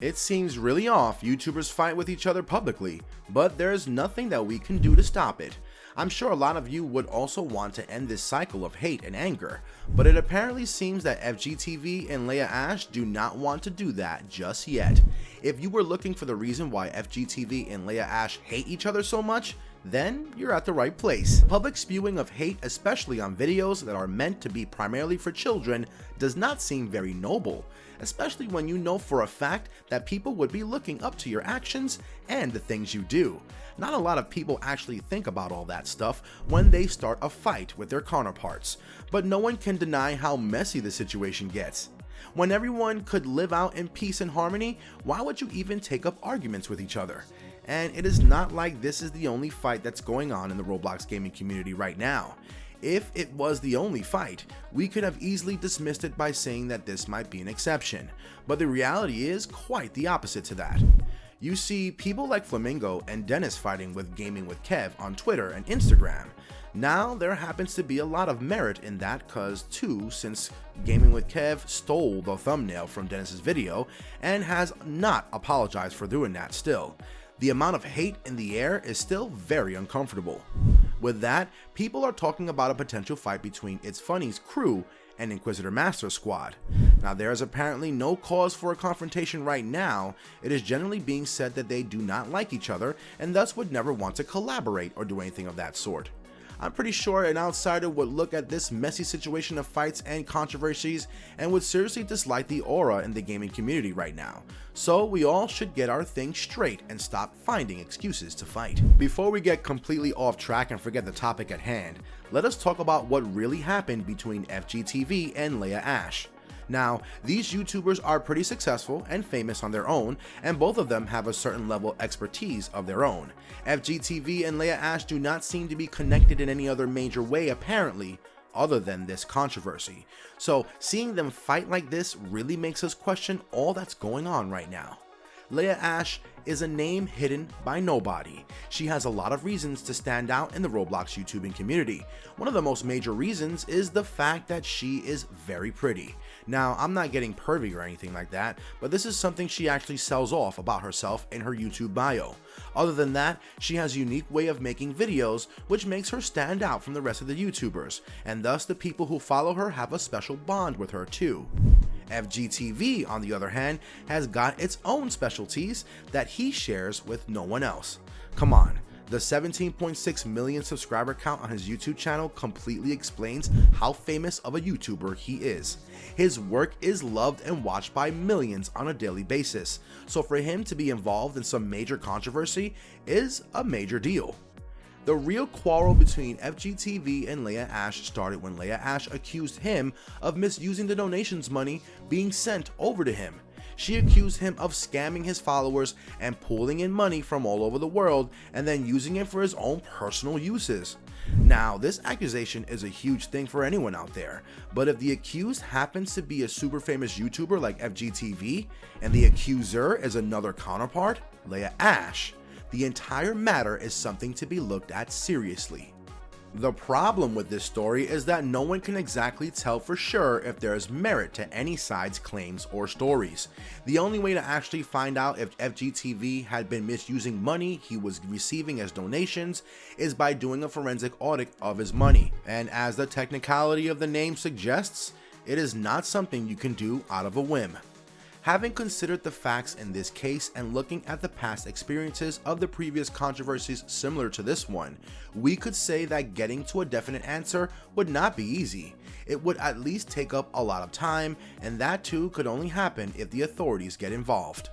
It seems really off YouTubers fight with each other publicly, but there's nothing that we can do to stop it. I'm sure a lot of you would also want to end this cycle of hate and anger, but it apparently seems that FGTeeV and Leah Ashe do not want to do that just yet. If you were looking for the reason why FGTeeV and Leah Ashe hate each other so much, then you're at the right place. Public spewing of hate, especially on videos that are meant to be primarily for children, does not seem very noble, especially when you know for a fact that people would be looking up to your actions and the things you do. Not a lot of people actually think about all that stuff when they start a fight with their counterparts, but no one can deny how messy the situation gets. When everyone could live out in peace and harmony, why would you even take up arguments with each other? And it is not like this is the only fight that's going on in the Roblox gaming community right now. If it was the only fight, we could have easily dismissed it by saying that this might be an exception, but the reality is quite the opposite to that. You see people like Flamingo and Dennis fighting with Gaming with Kev on Twitter and Instagram. Now there happens to be a lot of merit in that cause too, since Gaming with Kev stole the thumbnail from Dennis's video and has not apologized for doing that still. The amount of hate in the air is still very uncomfortable. With that, people are talking about a potential fight between It's Funny's crew and Inquisitor Master Squad. Now there is apparently no cause for a confrontation right now. It is generally being said that they do not like each other and thus would never want to collaborate or do anything of that sort. I'm pretty sure an outsider would look at this messy situation of fights and controversies and would seriously dislike the aura in the gaming community right now. So we all should get our thing straight and stop finding excuses to fight. Before we get completely off track and forget the topic at hand, let us talk about what really happened between FGTeeV and Leah Ashe. Now, these YouTubers are pretty successful and famous on their own, and both of them have a certain level of expertise of their own. FGTeeV and Leah Ashe do not seem to be connected in any other major way apparently, other than this controversy. So seeing them fight like this really makes us question all that's going on right now. Leah Ashe is a name hidden by nobody. She has a lot of reasons to stand out in the Roblox YouTubing community. One of the most major reasons is the fact that she is very pretty. Now, I'm not getting pervy or anything like that, but this is something she actually sells off about herself in her YouTube bio. Other than that, she has a unique way of making videos, which makes her stand out from the rest of the YouTubers, and thus the people who follow her have a special bond with her too. FGTeeV, on the other hand, has got its own specialties that he shares with no one else. Come on, the 17.6 million subscriber count on his YouTube channel completely explains how famous of a YouTuber he is. His work is loved and watched by millions on a daily basis, so for him to be involved in some major controversy is a major deal. The real quarrel between FGTeeV and Leah Ashe started when Leah Ashe accused him of misusing the donations money being sent over to him. She accused him of scamming his followers and pulling in money from all over the world and then using it for his own personal uses. Now, this accusation is a huge thing for anyone out there, but if the accused happens to be a super famous YouTuber like FGTeeV and the accuser is another counterpart, Leah Ashe, the entire matter is something to be looked at seriously. The problem with this story is that no one can exactly tell for sure if there is merit to any side's claims or stories. The only way to actually find out if FGTeeV had been misusing money he was receiving as donations is by doing a forensic audit of his money, and as the technicality of the name suggests, it is not something you can do out of a whim. Having considered the facts in this case and looking at the past experiences of the previous controversies similar to this one, we could say that getting to a definite answer would not be easy. It would at least take up a lot of time, and that too could only happen if the authorities get involved.